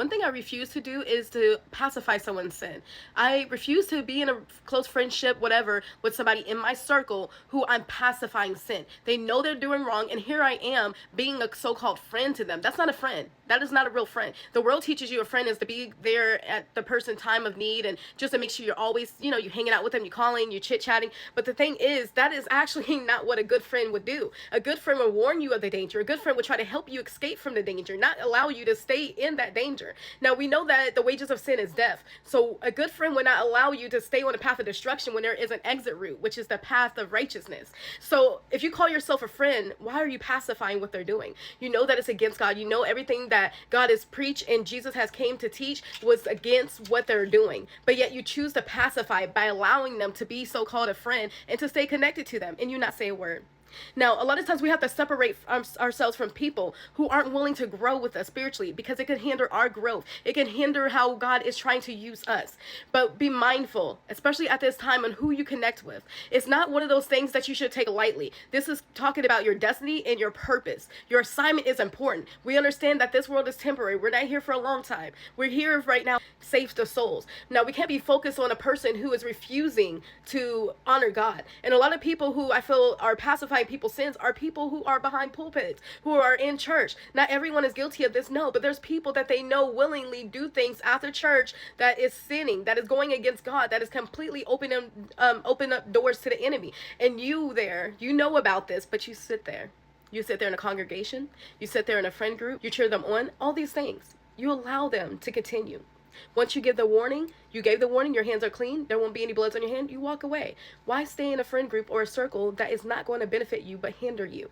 One thing I refuse to do is to pacify someone's sin. I refuse to be in a close friendship, whatever, with somebody in my circle who I'm pacifying sin. They know they're doing wrong, and here I am being a so-called friend to them. That's not a friend. That is not a real friend. The world teaches you a friend is to be there at the person's time of need and just to make sure you're always, you hanging out with them, you calling, you chit-chatting. But the thing is, that is actually not what a good friend would do. A good friend would warn you of the danger. A good friend would try to help you escape from the danger, not allow you to stay in that danger. Now, we know that the wages of sin is death. So a good friend would not allow you to stay on the path of destruction when there is an exit route, which is the path of righteousness. So if you call yourself a friend, why are you pacifying what they're doing? You know that it's against God. You know everything that God has preached and Jesus has came to teach was against what they're doing. But yet you choose to pacify by allowing them to be so-called a friend and to stay connected to them, and you not say a word. Now, a lot of times we have to separate ourselves from people who aren't willing to grow with us spiritually, because it can hinder our growth. It can hinder how God is trying to use us. But be mindful, especially at this time, on who you connect with. It's not one of those things that you should take lightly. This is talking about your destiny and your purpose. Your assignment is important. We understand that this world is temporary. We're not here for a long time. We're here right now to save the souls. Now, we can't be focused on a person who is refusing to honor God. And a lot of people who I feel are pacifying people's sins are people who are behind pulpits, who are in church. Not everyone is guilty of this, no, but there's people that they know willingly do things after church that is sinning, that is going against God, that is completely open up doors to the enemy. And you there, you know about this, but you sit there. You sit there in a congregation, you sit there in a friend group, you cheer them on, all these things. You allow them to continue. Once you give the warning, you gave the warning, your hands are clean, there won't be any bloods on your hand, you walk away. Why stay in a friend group or a circle that is not going to benefit you but hinder you?